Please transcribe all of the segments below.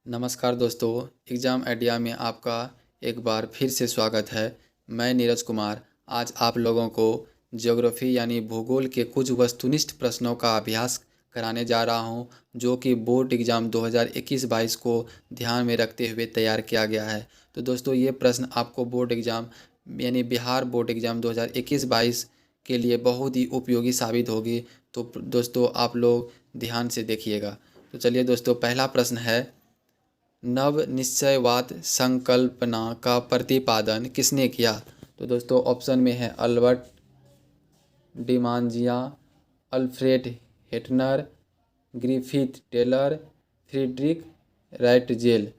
नमस्कार दोस्तों, exam idea में आपका एक बार फिर से स्वागत है। मैं नीरज कुमार आज आप लोगों को ज्योग्राफी यानी भूगोल के कुछ वस्तुनिष्ठ प्रश्नों का अभ्यास कराने जा रहा हूं, जो कि बोर्ड एग्ज़ाम 2021-22 को ध्यान में रखते हुए तैयार किया गया है। तो दोस्तों, ये प्रश्न आपको बोर्ड एग्ज़ाम यानी बिहार बोर्ड एग्ज़ाम 2021-22 के लिए बहुत ही उपयोगी साबित होगी। तो दोस्तों, आप लोग ध्यान से देखिएगा। तो चलिए दोस्तों, पहला प्रश्न है, नव निश्चयवाद संकल्पना का प्रतिपादन किसने किया? तो दोस्तों, ऑप्शन में है Albert Demangeon, Alfred Hettner, Griffith Taylor, Friedrich Ratzel.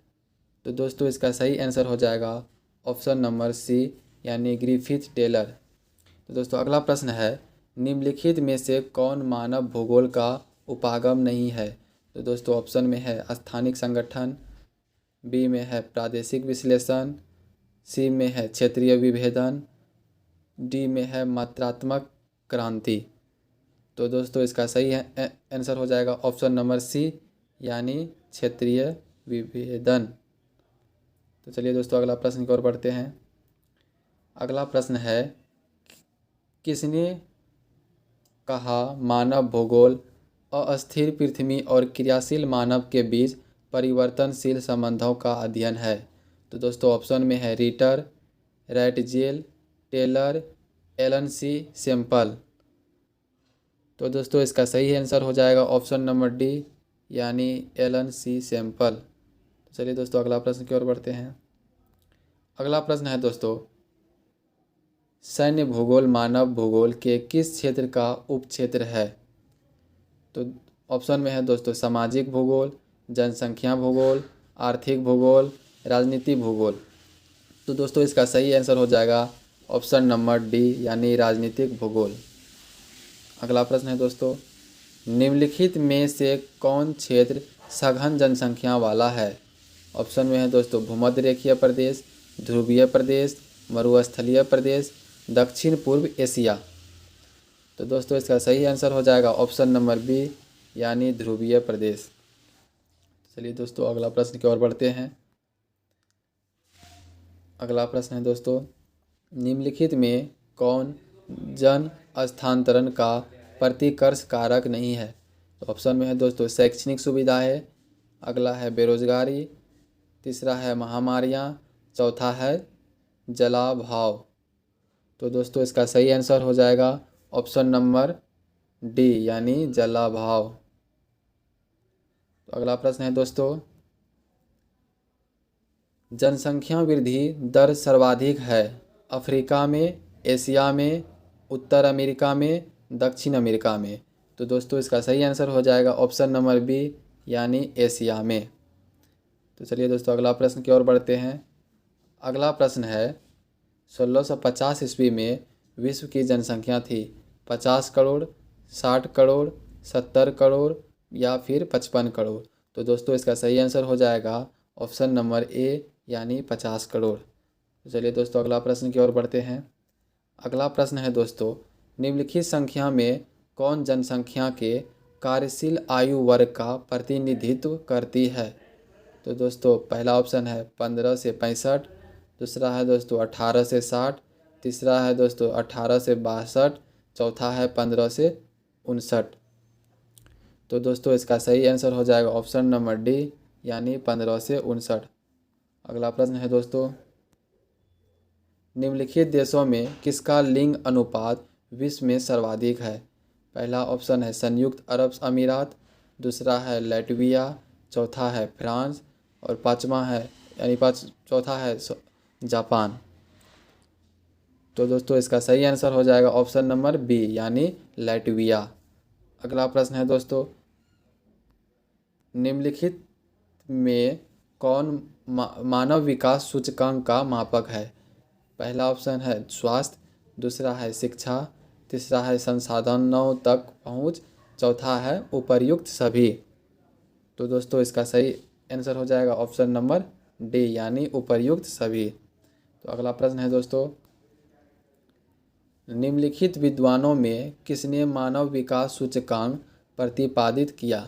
तो दोस्तों, इसका सही आंसर हो जाएगा ऑप्शन नंबर सी यानी ग्रिफिथ टेलर। तो दोस्तों, अगला प्रश्न है, निम्नलिखित में से कौन मानव भूगोल का उपागम नहीं है? तो दोस्तों, ऑप्शन में है स्थानिक संगठन, बी में है प्रादेशिक विश्लेषण, सी में है क्षेत्रीय विभेदन, डी में है मात्रात्मक क्रांति। तो दोस्तों, इसका सही आंसर हो जाएगा ऑप्शन नंबर सी यानी क्षेत्रीय विभेदन। तो चलिए दोस्तों, अगला प्रश्न की ओर बढ़ते हैं। अगला प्रश्न है, किसने कहा मानव भूगोल अस्थिर पृथ्वी और क्रियाशील मानव के बीच परिवर्तनशील संबंधों का अध्ययन है? तो दोस्तों, ऑप्शन में है रिटर, राइटजेल, टेलर, एलन सी सैम्पल। तो दोस्तों, इसका सही आंसर हो जाएगा ऑप्शन नंबर डी यानी एलन सी सैम्पल। तो चलिए दोस्तों, अगला प्रश्न की ओर बढ़ते हैं। अगला प्रश्न है दोस्तों, सैन्य भूगोल मानव भूगोल के किस क्षेत्र का उपक्षेत्र है? तो ऑप्शन में है दोस्तों सामाजिक भूगोल, जनसंख्या भूगोल, आर्थिक भूगोल, राजनीति भूगोल। तो दोस्तों, इसका सही आंसर हो जाएगा ऑप्शन नंबर डी यानी राजनीतिक भूगोल। अगला प्रश्न है दोस्तों, निम्नलिखित में से कौन क्षेत्र सघन जनसंख्या वाला है? ऑप्शन में है दोस्तों भूमध्य रेखीय प्रदेश, ध्रुवीय प्रदेश, मरुस्थलीय प्रदेश, दक्षिण पूर्व एशिया। तो दोस्तों, इसका सही आंसर हो जाएगा ऑप्शन नंबर बी यानी ध्रुवीय प्रदेश। चलिए दोस्तों, अगला प्रश्न की ओर बढ़ते हैं। अगला प्रश्न है दोस्तों, निम्नलिखित में कौन जन स्थानांतरण का प्रतिकर्ष कारक नहीं है? तो ऑप्शन में है दोस्तों शैक्षणिक सुविधा है, अगला है बेरोजगारी, तीसरा है महामारियाँ, चौथा है जलाभाव। तो दोस्तों, इसका सही आंसर हो जाएगा ऑप्शन नंबर डी यानी जलाभाव। तो अगला प्रश्न है दोस्तों, जनसंख्या वृद्धि दर सर्वाधिक है अफ्रीका में, एशिया में, उत्तर अमेरिका में, दक्षिण अमेरिका में? तो दोस्तों, इसका सही आंसर हो जाएगा ऑप्शन नंबर बी यानी एशिया में। तो चलिए दोस्तों, अगला प्रश्न की ओर बढ़ते हैं। अगला प्रश्न है, 1650 ईस्वी में विश्व की जनसंख्या थी 50 करोड़, 60 करोड़, 70 करोड़ या फिर 55 करोड़? तो दोस्तों, इसका सही आंसर हो जाएगा ऑप्शन नंबर ए यानी 50 करोड़। तो चलिए दोस्तों, अगला प्रश्न की ओर बढ़ते हैं। अगला प्रश्न है दोस्तों, निम्नलिखित संख्या में कौन जनसंख्या के कार्यशील आयु वर्ग का प्रतिनिधित्व करती है? तो दोस्तों, पहला ऑप्शन है 15 से 65, दूसरा है दोस्तों 18 से 60, तीसरा है दोस्तों 18 से 62, चौथा है 15 से 59। तो दोस्तों, इसका सही आंसर हो जाएगा ऑप्शन नंबर डी यानी 15 से 59। अगला प्रश्न है दोस्तों, निम्नलिखित देशों में किसका लिंग अनुपात विश्व में सर्वाधिक है? पहला ऑप्शन है संयुक्त अरब अमीरात, दूसरा है लातविया, चौथा है फ्रांस और चौथा है जापान। तो दोस्तों, इसका सही आंसर हो जाएगा ऑप्शन नंबर बी यानी लातविया। अगला प्रश्न है दोस्तों, निम्नलिखित में कौन मानव विकास सूचकांक का मापक है? पहला ऑप्शन है स्वास्थ्य, दूसरा है शिक्षा, तीसरा है संसाधनों तक पहुंच, चौथा है उपर्युक्त सभी। तो दोस्तों, इसका सही आंसर हो जाएगा ऑप्शन नंबर डी यानी उपर्युक्त सभी। तो अगला प्रश्न है दोस्तों, निम्नलिखित विद्वानों में किसने मानव विकास सूचकांक प्रतिपादित किया?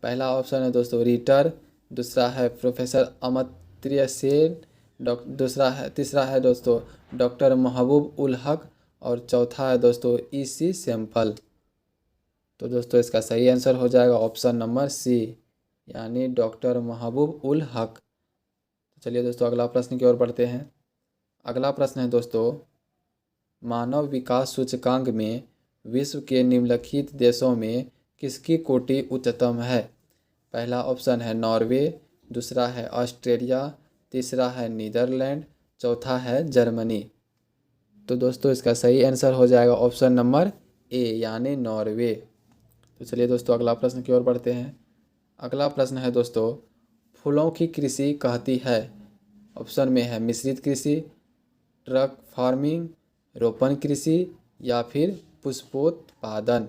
पहला ऑप्शन है दोस्तों रिटर, दूसरा है प्रोफेसर अमर्त्य सेन, तीसरा है दोस्तों डॉक्टर महबूब उल हक और चौथा है दोस्तों ईसी सैम्पल। तो दोस्तों इसका सही आंसर हो जाएगा ऑप्शन नंबर सी, यानी डॉक्टर महबूब उल हक। चलिए दोस्तों अगला प्रश्न की ओर बढ़ते हैं। अगला प्रश्न है दोस्तों, मानव विकास सूचकांक में विश्व के निम्नलिखित देशों में किसकी कोटि उच्चतम है? पहला ऑप्शन है नॉर्वे, दूसरा है ऑस्ट्रेलिया, तीसरा है नीदरलैंड, चौथा है जर्मनी। तो दोस्तों इसका सही आंसर हो जाएगा ऑप्शन नंबर ए, यानी नॉर्वे। तो चलिए दोस्तों अगला प्रश्न की ओर बढ़ते हैं। अगला प्रश्न है दोस्तों, फूलों की कृषि कहती है? ऑप्शन में है मिश्रित कृषि, ट्रक फार्मिंग, रोपण कृषि या फिर पुष्पोत्पादन।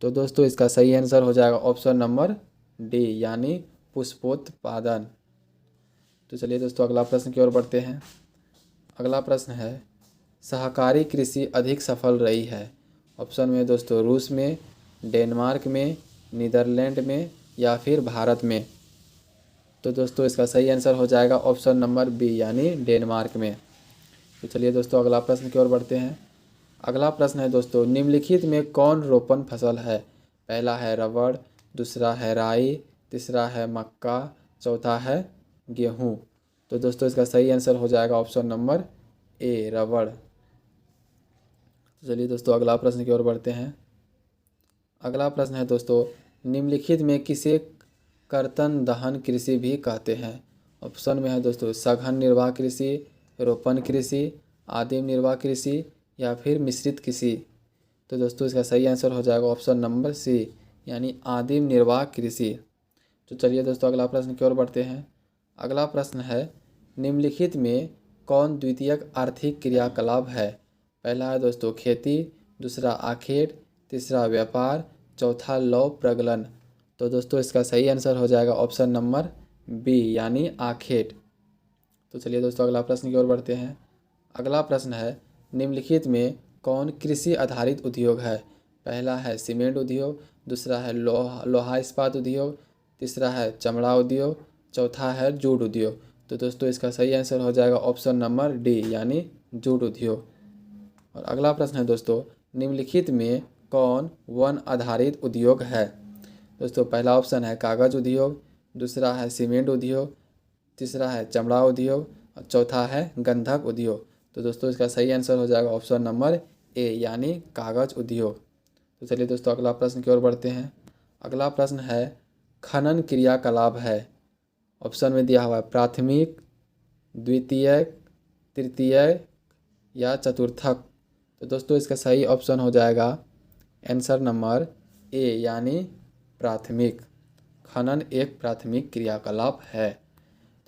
तो दोस्तों इसका सही आंसर हो जाएगा ऑप्शन नंबर डी, यानी पुष्पोत्पादन। तो चलिए दोस्तों अगला प्रश्न की ओर बढ़ते हैं। अगला प्रश्न है, सहकारी कृषि अधिक सफल रही है? ऑप्शन में दोस्तों रूस में, डेनमार्क में, नीदरलैंड में या फिर भारत में। तो दोस्तों इसका सही आंसर हो जाएगा ऑप्शन नंबर बी, यानी डेनमार्क में। तो चलिए दोस्तों अगला प्रश्न की ओर बढ़ते हैं। अगला प्रश्न है दोस्तों, निम्नलिखित में कौन रोपण फसल है? पहला है रबड़, दूसरा है राई, तीसरा है मक्का, चौथा है गेहूँ। तो दोस्तों इसका सही आंसर हो जाएगा ऑप्शन नंबर ए, रबड़। तो चलिए दोस्तों अगला प्रश्न की ओर बढ़ते हैं। अगला प्रश्न है दोस्तों, निम्नलिखित में किसे कर्तन दहन कृषि भी कहते हैं? ऑप्शन में है दोस्तों सघन निर्वाह कृषि, रोपण कृषि, आदिम निर्वाह कृषि या फिर मिश्रित कृषि। तो दोस्तों इसका सही आंसर हो जाएगा ऑप्शन नंबर सी, यानी आदिम निर्वाह कृषि। तो चलिए दोस्तों अगला प्रश्न की ओर बढ़ते हैं। अगला प्रश्न है, निम्नलिखित में कौन द्वितीयक आर्थिक क्रियाकलाप है? पहला है दोस्तों खेती, दूसरा आखेट, तीसरा व्यापार, चौथा लौ प्रगलन। तो दोस्तों इसका सही आंसर हो जाएगा ऑप्शन नंबर बी, यानी आखेट। तो चलिए दोस्तों अगला प्रश्न की ओर बढ़ते हैं। अगला प्रश्न है, निम्नलिखित में कौन कृषि आधारित उद्योग है? पहला है सीमेंट उद्योग, दूसरा है लोहा इस्पात उद्योग, तीसरा है चमड़ा उद्योग, चौथा है जूट उद्योग। तो दोस्तों इसका सही आंसर हो जाएगा ऑप्शन नंबर डी, यानी जूट उद्योग। और अगला प्रश्न है दोस्तों, निम्नलिखित में कौन वन आधारित उद्योग है? दोस्तों पहला ऑप्शन है कागज उद्योग, दूसरा है सीमेंट उद्योग, तीसरा है चमड़ा उद्योग और चौथा है गंधक उद्योग। तो दोस्तों इसका सही आंसर हो जाएगा ऑप्शन नंबर ए, यानी कागज उद्योग। तो चलिए दोस्तों अगला प्रश्न की ओर बढ़ते हैं। अगला प्रश्न है, खनन क्रियाकलाप है? ऑप्शन में दिया हुआ है प्राथमिक, द्वितीयक, तृतीयक या चतुर्थक। तो दोस्तों इसका सही ऑप्शन हो जाएगा आंसर नंबर ए, यानी प्राथमिक। खनन एक प्राथमिक क्रियाकलाप है।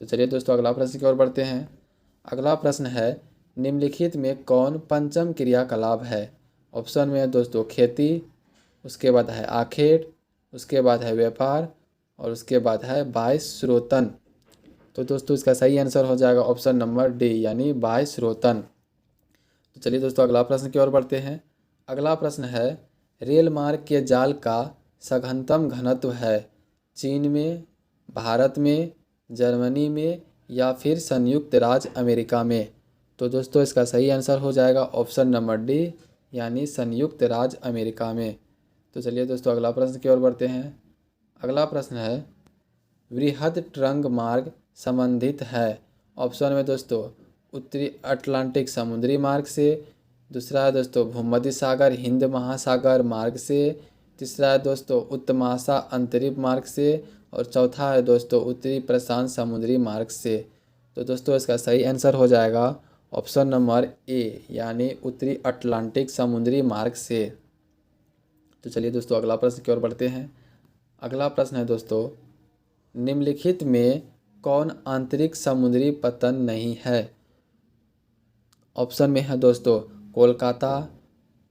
तो चलिए दोस्तों अगला प्रश्न की ओर बढ़ते हैं। अगला प्रश्न है, निम्नलिखित में कौन पंचम क्रियाकलाप है? ऑप्शन में है दोस्तों खेती, उसके बाद है आखेट, उसके बाद है व्यापार और उसके बाद है बाह्य स्रोतन। तो दोस्तों इसका सही आंसर हो जाएगा ऑप्शन नंबर डी, यानी बाह्य स्रोतन। तो चलिए दोस्तों अगला प्रश्न की ओर बढ़ते हैं। अगला प्रश्न है, रेल मार्ग के जाल का सघनतम घनत्व है? चीन में, भारत में, जर्मनी में या फिर संयुक्त राज्य अमेरिका में? तो दोस्तों इसका सही आंसर हो जाएगा ऑप्शन नंबर डी, यानी संयुक्त राज्य अमेरिका में। तो चलिए दोस्तों अगला प्रश्न की ओर बढ़ते हैं। अगला प्रश्न है, वृहद ट्रंग मार्ग संबंधित है? ऑप्शन में दोस्तों उत्तरी अटलांटिक समुद्री मार्ग से, दूसरा है दोस्तों भूमध्य सागर हिंद महासागर मार्ग से, तीसरा है दोस्तों उत्तमाशा अंतरिक्ष मार्ग से और चौथा है दोस्तों उत्तरी प्रशांत समुद्री मार्ग से। तो दोस्तों इसका सही आंसर हो जाएगा ऑप्शन नंबर ए, यानी उत्तरी अटलांटिक समुद्री मार्ग से। तो चलिए दोस्तों अगला प्रश्न की ओर बढ़ते हैं। अगला प्रश्न है दोस्तों, निम्नलिखित में कौन आंतरिक समुद्री पतन नहीं है? ऑप्शन में है दोस्तों कोलकाता,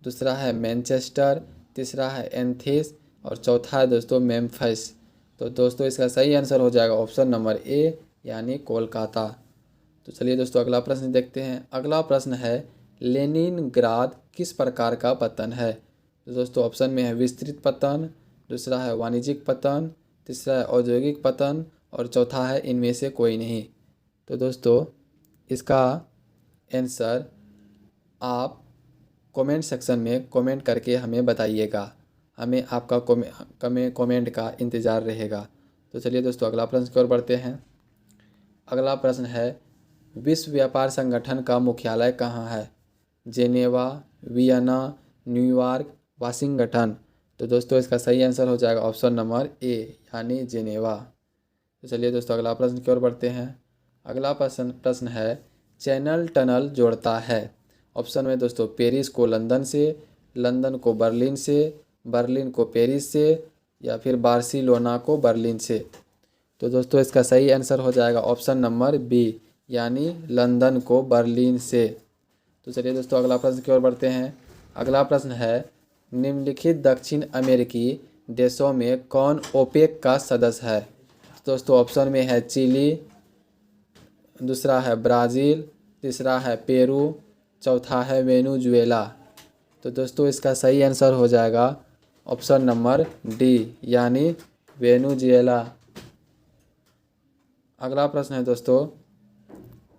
दूसरा है मैनचेस्टर, तीसरा है एथेंस और चौथा है दोस्तों मेम्फिस। तो दोस्तों इसका सही आंसर हो जाएगा ऑप्शन नंबर ए, यानी कोलकाता। तो चलिए दोस्तों अगला प्रश्न देखते हैं। अगला प्रश्न है, लेनिनग्राद किस प्रकार का पतन है? तो दोस्तों ऑप्शन में है विस्तृत पतन, दूसरा है वाणिज्यिक पतन, तीसरा है औद्योगिक पतन और चौथा है इनमें से कोई नहीं। तो दोस्तों इसका आंसर आप कमेंट सेक्शन में कमेंट करके हमें बताइएगा। हमें आपका कमेंट का इंतज़ार रहेगा। तो चलिए दोस्तों अगला प्रश्न की ओर बढ़ते हैं। अगला प्रश्न है, विश्व व्यापार संगठन का मुख्यालय कहाँ है? Geneva, Vienna, New York, Washington. तो दोस्तों इसका सही आंसर हो जाएगा ऑप्शन नंबर ए यानी जेनेवा। तो चलिए दोस्तों अगला प्रश्न की ओर बढ़ते हैं। अगला प्रश्न है, चैनल टनल जोड़ता है। ऑप्शन में दोस्तों पेरिस को लंदन से, लंदन को बर्लिन से, बर्लिन को पेरिस से, या फिर बार्सिलोना को बर्लिन से। तो दोस्तों इसका सही आंसर हो जाएगा ऑप्शन नंबर बी यानी लंदन को बर्लिन से। तो चलिए दोस्तों अगला प्रश्न की ओर बढ़ते हैं। अगला प्रश्न है, निम्नलिखित दक्षिण अमेरिकी देशों में कौन ओपेक का सदस्य है? तो दोस्तों ऑप्शन में है चिली, दूसरा है ब्राज़ील, तीसरा है पेरू, चौथा है वेनेजुएला। तो दोस्तों इसका सही आंसर हो जाएगा ऑप्शन नंबर डी यानी वेनेजुएला। अगला प्रश्न है दोस्तों,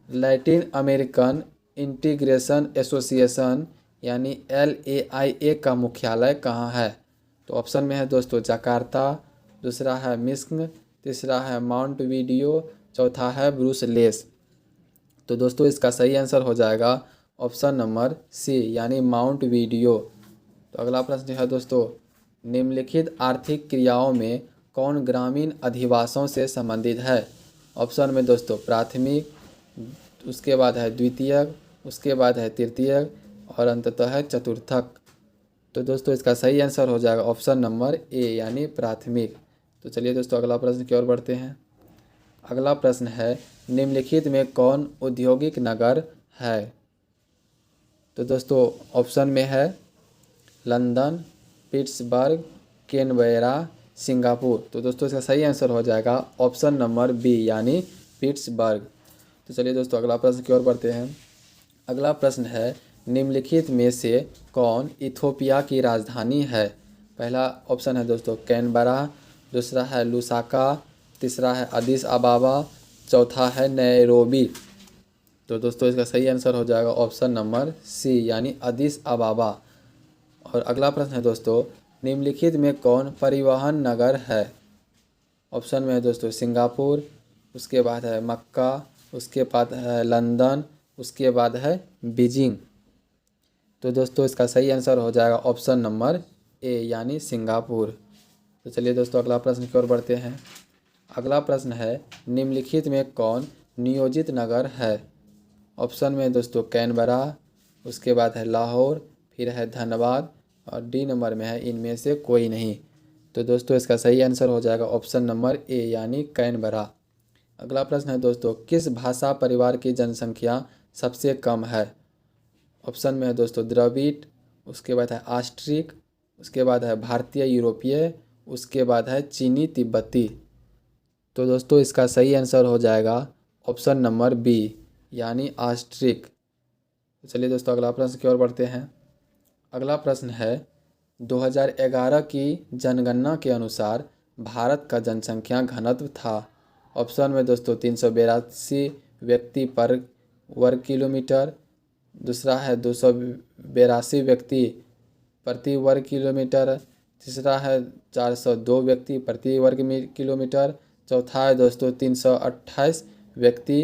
लैटिन अमेरिकन इंटीग्रेशन एसोसिएशन यानी LAIA का मुख्यालय कहाँ है? तो ऑप्शन में है दोस्तों जकार्ता, दूसरा है मिस्क, तीसरा है माउंटवीडियो, चौथा है ब्रुसलेस। तो दोस्तों इसका सही आंसर हो जाएगा ऑप्शन नंबर सी यानी माउंटवीडियो। तो अगला प्रश्न है दोस्तों, निम्नलिखित आर्थिक क्रियाओं में कौन ग्रामीण अधिवासों से संबंधित है? ऑप्शन में दोस्तों प्राथमिक, उसके बाद है द्वितीयक, उसके बाद है तृतीयक और अंततः है चतुर्थक। तो दोस्तों इसका सही आंसर हो जाएगा ऑप्शन नंबर ए यानी प्राथमिक। तो चलिए दोस्तों अगला प्रश्न की ओर बढ़ते हैं। अगला प्रश्न है, निम्नलिखित में कौन औद्योगिक नगर है? तो दोस्तों ऑप्शन में है लंदन, पिट्सबर्ग, कैनबेरा, सिंगापुर। तो दोस्तों इसका सही आंसर हो जाएगा ऑप्शन नंबर बी यानी पिट्सबर्ग। तो चलिए दोस्तों अगला प्रश्न की ओर बढ़ते हैं। अगला प्रश्न है, निम्नलिखित में से कौन इथोपिया की राजधानी है? पहला ऑप्शन है दोस्तों कैनबरा, दूसरा है लुसाका, तीसरा है अदिस अबाबा, चौथा है नैरोबी। तो दोस्तों इसका सही आंसर हो जाएगा ऑप्शन नंबर सी यानी अदिस अबाबा। और अगला प्रश्न है दोस्तों, निम्नलिखित में कौन परिवहन नगर है? ऑप्शन में है दोस्तों सिंगापुर, उसके बाद है मक्का, उसके बाद है लंदन, उसके बाद है बीजिंग। तो दोस्तों इसका सही आंसर हो जाएगा ऑप्शन नंबर ए यानी सिंगापुर। तो चलिए दोस्तों अगला प्रश्न की ओर बढ़ते हैं। अगला प्रश्न है, निम्नलिखित में कौन नियोजित नगर है? ऑप्शन में दोस्तों कैनबरा, उसके बाद है लाहौर, फिर है धनबाद और डी नंबर में है इनमें से कोई नहीं। तो दोस्तों इसका सही आंसर हो जाएगा ऑप्शन नंबर ए यानी कैनबरा। अगला प्रश्न है दोस्तों, किस भाषा परिवार की जनसंख्या सबसे कम है? ऑप्शन में है दोस्तों द्रविड़, उसके बाद है ऑस्ट्रिक, उसके बाद है भारतीय यूरोपीय, उसके बाद है चीनी तिब्बती। तो दोस्तों इसका सही आंसर हो जाएगा ऑप्शन नंबर बी यानी ऑस्ट्रिक। तो चलिए दोस्तों अगला प्रश्न की ओर बढ़ते हैं। अगला प्रश्न है, 2011 की जनगणना के अनुसार भारत का जनसंख्या घनत्व था। ऑप्शन में दोस्तों 382 व्यक्ति पर वर्ग किलोमीटर, दूसरा है 282 व्यक्ति प्रति वर्ग किलोमीटर, तीसरा है 402 व्यक्ति प्रति वर्ग किलोमीटर, चौथा है दोस्तों 328 व्यक्ति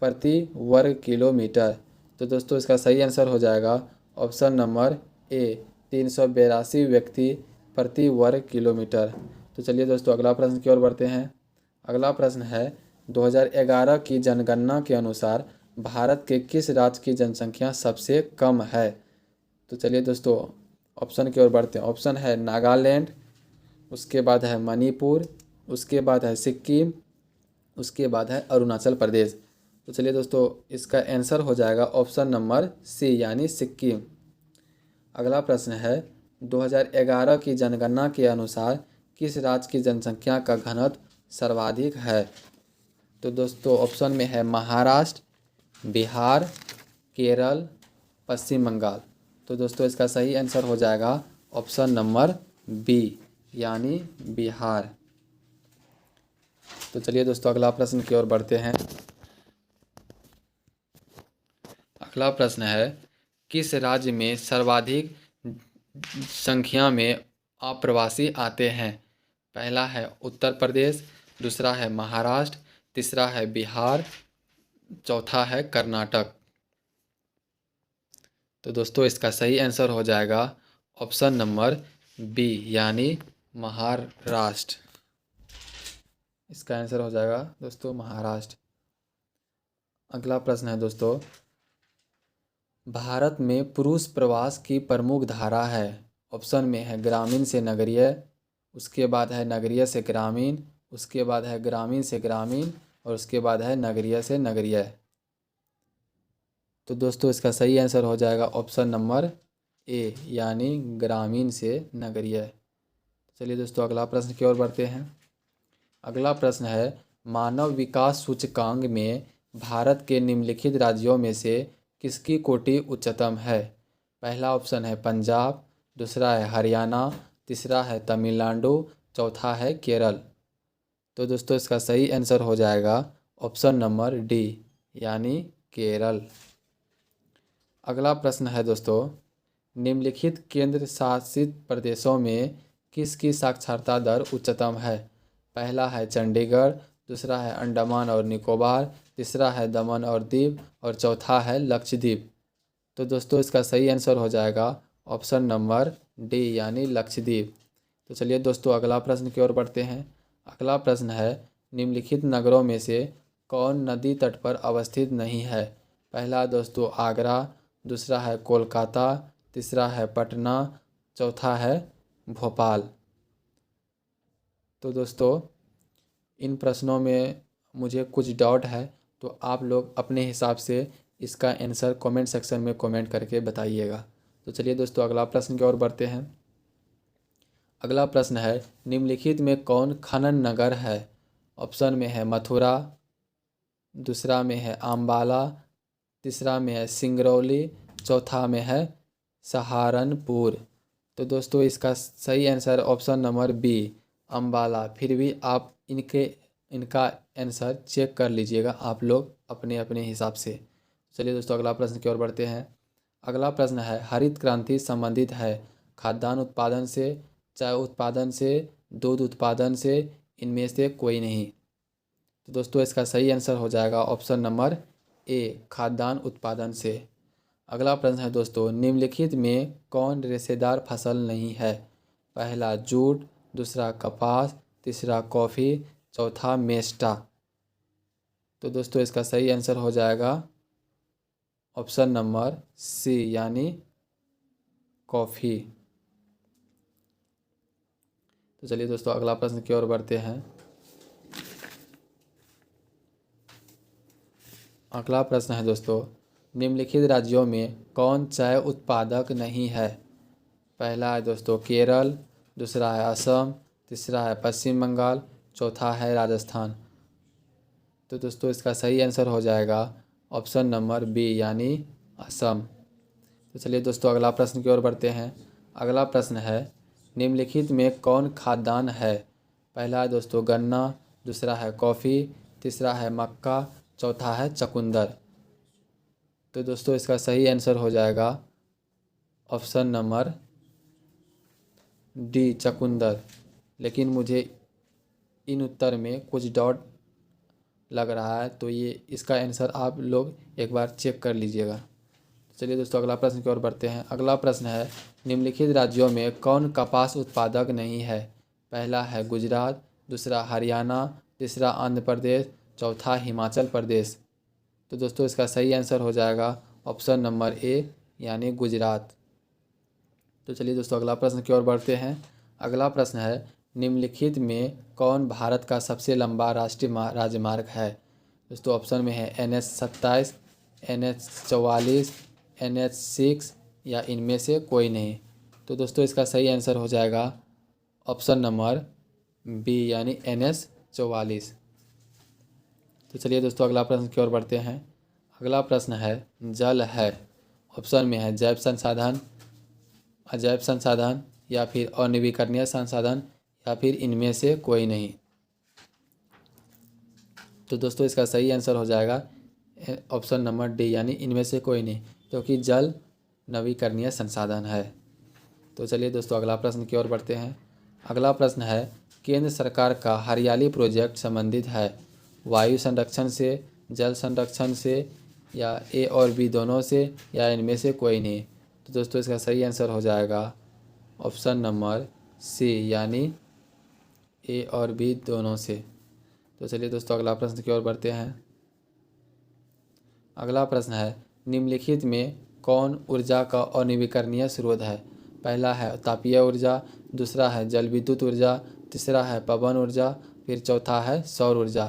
प्रति वर्ग किलोमीटर। तो दोस्तों इसका सही आंसर हो जाएगा ऑप्शन नंबर ए 382 व्यक्ति प्रति वर्ग किलोमीटर। तो चलिए दोस्तों अगला प्रश्न की ओर बढ़ते हैं। अगला प्रश्न है, 2011 की जनगणना के अनुसार भारत के किस राज्य की जनसंख्या सबसे कम है? तो चलिए दोस्तों ऑप्शन की ओर बढ़ते हैं। ऑप्शन है नागालैंड, उसके बाद है मणिपुर, उसके बाद है सिक्किम, उसके बाद है अरुणाचल प्रदेश। तो चलिए दोस्तों इसका आंसर हो जाएगा ऑप्शन नंबर सी यानी सिक्किम। अगला प्रश्न है, 2011 की जनगणना के अनुसार किस राज्य की जनसंख्या का घनत्व सर्वाधिक है? तो दोस्तों ऑप्शन में है महाराष्ट्र, बिहार, केरल, पश्चिम बंगाल। तो दोस्तों इसका सही आंसर हो जाएगा ऑप्शन नंबर बी यानी बिहार। तो चलिए दोस्तों अगला प्रश्न की ओर बढ़ते हैं। अगला प्रश्न है, किस राज्य में सर्वाधिक संख्या में अप्रवासी आते हैं? पहला है उत्तर प्रदेश, दूसरा है महाराष्ट्र, तीसरा है बिहार, चौथा है कर्नाटक। तो दोस्तों इसका सही आंसर हो जाएगा ऑप्शन नंबर बी यानी महाराष्ट्र। इसका आंसर हो जाएगा दोस्तों महाराष्ट्र। अगला प्रश्न है दोस्तों, भारत में पुरुष प्रवास की प्रमुख धारा है। ऑप्शन में है ग्रामीण से नगरीय, उसके बाद है नगरीय से ग्रामीण, उसके बाद है ग्रामीण से ग्रामीण और उसके बाद है नगरीय से नगरीय। तो दोस्तों इसका सही आंसर हो जाएगा ऑप्शन नंबर ए यानी ग्रामीण से नगरीय। चलिए दोस्तों अगला प्रश्न की ओर बढ़ते हैं। अगला प्रश्न है, मानव विकास सूचकांक में भारत के निम्नलिखित राज्यों में से किसकी कोटि उच्चतम है? पहला ऑप्शन है पंजाब, दूसरा है हरियाणा, तीसरा है तमिलनाडु, चौथा है केरल। तो दोस्तों इसका सही आंसर हो जाएगा ऑप्शन नंबर डी यानी केरल। अगला प्रश्न है दोस्तों, निम्नलिखित केंद्र शासित प्रदेशों में किसकी साक्षरता दर उच्चतम है? पहला है चंडीगढ़, दूसरा है अंडमान और निकोबार, तीसरा है दमन और दीव और चौथा है लक्षद्वीप। तो दोस्तों इसका सही आंसर हो जाएगा ऑप्शन नंबर डी यानी लक्षद्वीप। तो चलिए दोस्तों अगला प्रश्न की ओर बढ़ते हैं। अगला प्रश्न है, निम्नलिखित नगरों में से कौन नदी तट पर अवस्थित नहीं है? पहला दोस्तों आगरा, दूसरा है कोलकाता, तीसरा है पटना, चौथा है भोपाल। तो दोस्तों इन प्रश्नों में मुझे कुछ डाउट है, तो आप लोग अपने हिसाब से इसका आंसर कमेंट सेक्शन में कमेंट करके बताइएगा। तो चलिए दोस्तों अगला प्रश्न की ओर बढ़ते हैं। अगला प्रश्न है, निम्नलिखित में कौन खनन नगर है? ऑप्शन में है मथुरा, दूसरा में है अम्बाला, तीसरा में है सिंगरौली, चौथा में है सहारनपुर। तो दोस्तों इसका सही answer option number B Ambala. फिर भी आप इनका आंसर चेक कर लीजिएगा आप लोग अपने अपने हिसाब से। चलिए दोस्तों अगला प्रश्न की ओर बढ़ते हैं। अगला प्रश्न है, हरित क्रांति संबंधित है खाद्यान्न उत्पादन से, चाय उत्पादन से, दूध उत्पादन से, इनमें से कोई नहीं। तो दोस्तों इसका सही आंसर हो जाएगा ऑप्शन नंबर ए खाद्यान्न उत्पादन से। अगला प्रश्न है दोस्तों, निम्नलिखित में कौन रेशेदार फसल नहीं है? पहला जूट, दूसरा कपास, तीसरा कॉफ़ी, चौथा मेस्टा। तो दोस्तों इसका सही आंसर हो जाएगा ऑप्शन नंबर सी यानी कॉफ़ी। तो चलिए दोस्तों अगला प्रश्न की ओर बढ़ते हैं। अगला प्रश्न है दोस्तों, निम्नलिखित राज्यों में कौन चाय उत्पादक नहीं है? पहला है दोस्तों केरल, दूसरा है असम, तीसरा है पश्चिम बंगाल, चौथा है राजस्थान। तो दोस्तों इसका सही आंसर हो जाएगा ऑप्शन नंबर बी यानी असम। तो चलिए दोस्तों अगला प्रश्न की ओर बढ़ते हैं। अगला प्रश्न है, निम्नलिखित में कौन खाद्यान्न है? पहला है दोस्तों गन्ना, दूसरा है कॉफ़ी, तीसरा है मक्का, चौथा है चुकंदर। तो दोस्तों इसका सही आंसर हो जाएगा ऑप्शन नंबर डी चुकंदर। लेकिन मुझे इन उत्तर में कुछ डाउट लग रहा है, तो ये इसका आंसर आप लोग एक बार चेक कर लीजिएगा। चलिए दोस्तों अगला प्रश्न की ओर बढ़ते हैं। अगला प्रश्न है, निम्नलिखित राज्यों में कौन कपास उत्पादक नहीं है? पहला है गुजरात, दूसरा हरियाणा, तीसरा आंध्र प्रदेश, चौथा हिमाचल प्रदेश। तो दोस्तों इसका सही आंसर हो जाएगा ऑप्शन नंबर ए यानी गुजरात। तो चलिए दोस्तों अगला प्रश्न की ओर बढ़ते हैं। अगला प्रश्न है, निम्नलिखित में कौन भारत का सबसे लंबा राष्ट्रीय राजमार्ग है? दोस्तों ऑप्शन में है NH-27, NH-44, NH-6 या इनमें से कोई नहीं। तो दोस्तों इसका सही आंसर हो जाएगा ऑप्शन नंबर बी यानी NH-44। तो चलिए दोस्तों अगला प्रश्न की ओर बढ़ते हैं। अगला प्रश्न है, जल है। ऑप्शन में है जैव संसाधन, अजैव संसाधन या फिर अनवीकरणीय संसाधन या फिर इनमें से कोई नहीं। तो दोस्तों इसका सही आंसर हो जाएगा ऑप्शन नंबर डी, यानी इनमें से कोई नहीं, क्योंकि जल नवीकरणीय संसाधन है। तो चलिए दोस्तों अगला प्रश्न की ओर बढ़ते हैं। अगला प्रश्न है, केंद्र सरकार का हरियाली प्रोजेक्ट संबंधित है वायु संरक्षण से, जल संरक्षण से, या ए और बी दोनों से, या इनमें से कोई नहीं। तो दोस्तों इसका सही आंसर हो जाएगा ऑप्शन नंबर सी, यानी ए और बी दोनों से। तो चलिए दोस्तों अगला प्रश्न की ओर बढ़ते हैं। अगला प्रश्न है, निम्नलिखित में कौन ऊर्जा का अनवीकरणीय स्रोत है? पहला है तापीय ऊर्जा, दूसरा है जल विद्युत ऊर्जा, तीसरा है पवन ऊर्जा, फिर चौथा है सौर ऊर्जा।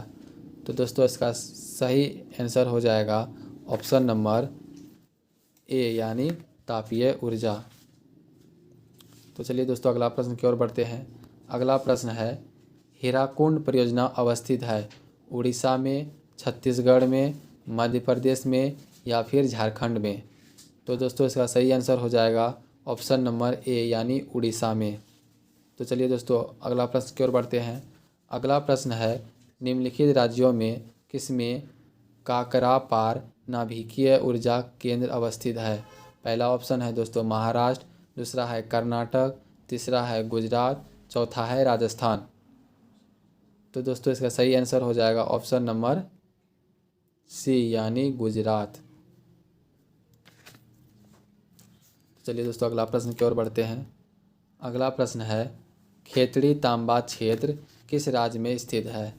तो दोस्तों इसका सही आंसर हो जाएगा ऑप्शन नंबर ए, यानी तापीय ऊर्जा। तो चलिए दोस्तों अगला प्रश्न की ओर बढ़ते हैं। अगला प्रश्न है, हीराकुंड परियोजना अवस्थित है उड़ीसा में, छत्तीसगढ़ में, मध्य प्रदेश में, या फिर झारखंड में? तो दोस्तों इसका सही आंसर हो जाएगा ऑप्शन नंबर ए, यानी उड़ीसा में। तो चलिए दोस्तों अगला प्रश्न की ओर बढ़ते हैं। अगला प्रश्न है, निम्नलिखित राज्यों में किसमें काकरापार नाभिकीय ऊर्जा केंद्र अवस्थित है? पहला ऑप्शन है दोस्तों महाराष्ट्र, दूसरा है कर्नाटक, तीसरा है गुजरात, चौथा है राजस्थान। तो दोस्तों इसका सही आंसर हो जाएगा ऑप्शन नंबर सी, यानी गुजरात। चलिए दोस्तों अगला प्रश्न की ओर बढ़ते हैं। अगला प्रश्न है, खेतड़ी तांबा क्षेत्र किस राज्य में स्थित है?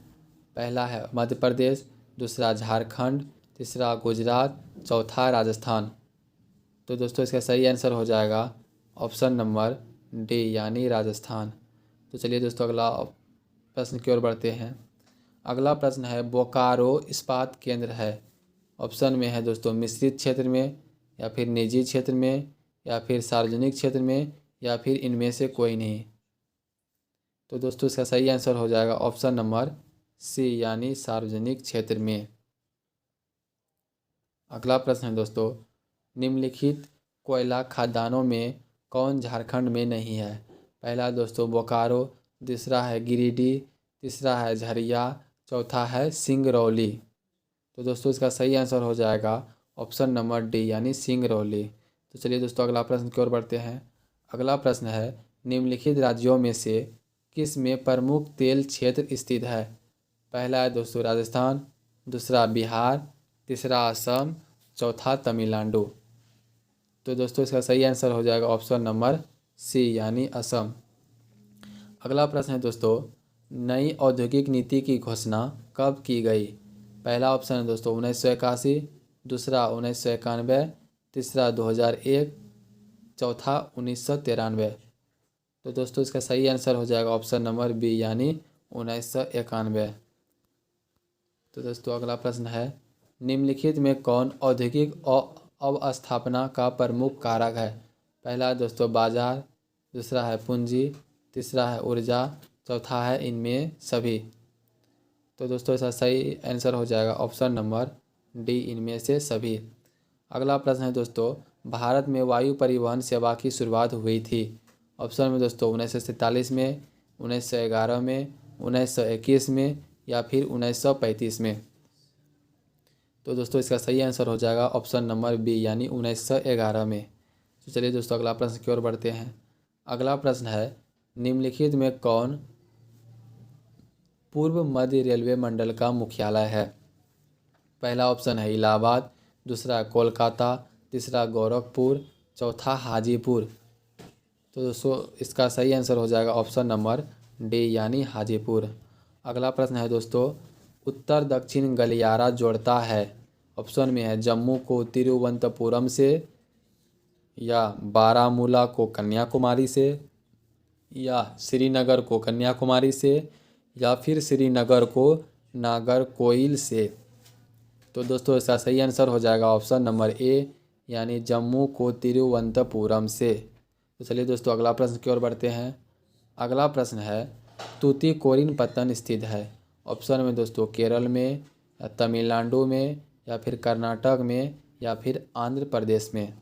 पहला है मध्य प्रदेश, दूसरा झारखंड, तीसरा गुजरात, चौथा राजस्थान। तो दोस्तों इसका सही आंसर हो जाएगा ऑप्शन नंबर डी, यानी राजस्थान। तो चलिए दोस्तों अगला प्रश्न की ओर बढ़ते हैं। अगला प्रश्न है, बोकारो इस्पात केंद्र है, ऑप्शन में है दोस्तों मिश्रित क्षेत्र में, या फिर निजी क्षेत्र में, या फिर सार्वजनिक क्षेत्र में, या फिर इनमें से कोई नहीं। तो दोस्तों इसका सही आंसर हो जाएगा ऑप्शन नंबर सी, यानी सार्वजनिक क्षेत्र में। अगला प्रश्न है दोस्तों, निम्नलिखित कोयला खदानों में कौन झारखंड में नहीं है? पहला दोस्तों बोकारो, दूसरा है गिरिडीह, तीसरा है झरिया, चौथा है सिंगरौली। तो दोस्तों इसका सही आंसर हो जाएगा ऑप्शन नंबर डी, यानी सिंगरौली। तो चलिए दोस्तों अगला प्रश्न की ओर बढ़ते हैं। अगला प्रश्न है, निम्नलिखित राज्यों में से किस में प्रमुख तेल क्षेत्र स्थित है? पहला है दोस्तों राजस्थान, दूसरा बिहार, तीसरा असम, चौथा तमिलनाडु। तो दोस्तों इसका सही आंसर हो जाएगा ऑप्शन नंबर सी, यानी असम। अगला प्रश्न है दोस्तों, नई औद्योगिक नीति की घोषणा कब की गई? पहला ऑप्शन है दोस्तों 1981, दूसरा 1991, तीसरा 2001, चौथा 1993। तो दोस्तों इसका सही आंसर हो जाएगा ऑप्शन नंबर बी, यानी 1991। तो दोस्तों अगला प्रश्न है, निम्नलिखित में कौन औद्योगिक अवस्थापना का प्रमुख कारक है? पहला दोस्तों बाजार, दूसरा है पूंजी, तीसरा है ऊर्जा, चौथा है इनमें सभी। तो दोस्तों इसका सही आंसर हो जाएगा ऑप्शन नंबर डी, इनमें से सभी। अगला प्रश्न है दोस्तों, भारत में वायु परिवहन सेवा की शुरुआत हुई थी? ऑप्शन में दोस्तों 1947 में, 1911 में, 1921 में, या फिर 1935 में? तो दोस्तों इसका सही आंसर हो जाएगा ऑप्शन नंबर बी, यानी 1911 में। तो चलिए दोस्तों अगला प्रश्न की ओर बढ़ते हैं। अगला प्रश्न है, निम्नलिखित में कौन पूर्व मध्य रेलवे मंडल का मुख्यालय है? पहला ऑप्शन है इलाहाबाद, दूसरा कोलकाता, तीसरा गोरखपुर, चौथा हाजीपुर। तो दोस्तों इसका सही आंसर हो जाएगा ऑप्शन नंबर डी, यानी हाजीपुर। अगला प्रश्न है दोस्तों, उत्तर दक्षिण गलियारा जोड़ता है? ऑप्शन में है जम्मू को तिरुवनंतपुरम से, या बारामूला को कन्याकुमारी से, या श्रीनगर को कन्याकुमारी से, या फिर श्रीनगर को नागरकोइल से? तो दोस्तों इसका सही आंसर हो जाएगा ऑप्शन नंबर ए, यानी जम्मू को तिरुवनंतपुरम से। तो चलिए दोस्तों अगला प्रश्न की ओर बढ़ते हैं। अगला प्रश्न है, तूतीकोरिन पत्तन स्थित है? ऑप्शन में दोस्तों केरल में, या तमिलनाडु में, या फिर कर्नाटक में, या फिर आंध्र प्रदेश में?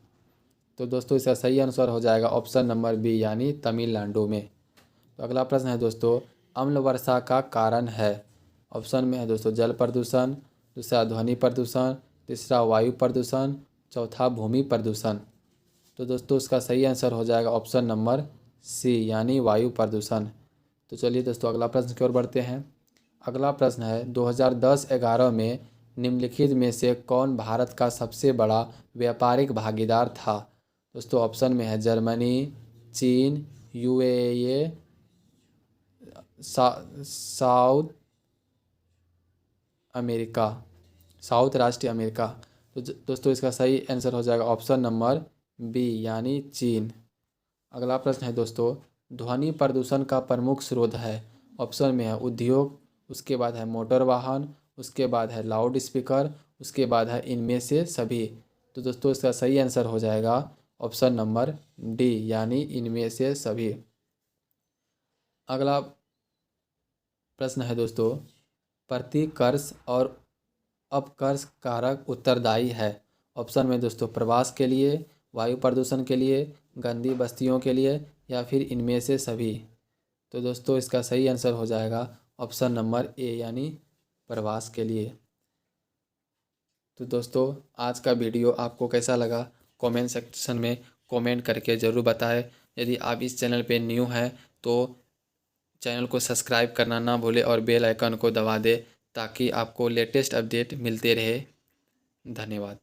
तो दोस्तों इसका सही आंसर हो जाएगा ऑप्शन नंबर बी, यानी तमिलनाडु में। तो अगला प्रश्न है दोस्तों, अम्ल वर्षा का कारण है? ऑप्शन में है दोस्तों जल प्रदूषण, दूसरा ध्वनि प्रदूषण, तीसरा वायु प्रदूषण, चौथा भूमि प्रदूषण। तो दोस्तों इसका सही आंसर हो जाएगा ऑप्शन नंबर सी यानी वायु प्रदूषण। तो चलिए दोस्तों अगला प्रश्न की ओर बढ़ते हैं। अगला प्रश्न है 2010-11 में निम्नलिखित में से कौन भारत का सबसे बड़ा व्यापारिक भागीदार था। दोस्तों ऑप्शन में है जर्मनी, चीन, यूएई, साउथ अमेरिका, साउथ राष्ट्रीय अमेरिका। तो दोस्तों इसका सही आंसर हो जाएगा ऑप्शन नंबर बी यानी चीन। अगला प्रश्न है दोस्तों ध्वनि प्रदूषण का प्रमुख स्रोत है। ऑप्शन में है उद्योग, उसके बाद है मोटर वाहन, उसके बाद है लाउड स्पीकर, उसके बाद है इनमें से सभी। तो दोस्तों इसका सही आंसर हो जाएगा ऑप्शन नंबर डी यानी इनमें से सभी। अगला प्रश्न है दोस्तों प्रतिकर्ष और अपकर्ष कारक उत्तरदायी है। ऑप्शन में दोस्तों प्रवास के लिए, वायु प्रदूषण के लिए, गंदी बस्तियों के लिए या फिर इनमें से सभी। तो दोस्तों इसका सही आंसर हो जाएगा ऑप्शन नंबर ए यानी प्रवास के लिए। तो दोस्तों आज का वीडियो आपको कैसा लगा कमेंट सेक्शन में कमेंट करके ज़रूर बताएं। यदि आप इस चैनल पे न्यू हैं तो चैनल को सब्सक्राइब करना ना भूलें और बेल आइकन को दबा दें ताकि आपको लेटेस्ट अपडेट मिलते रहे। धन्यवाद।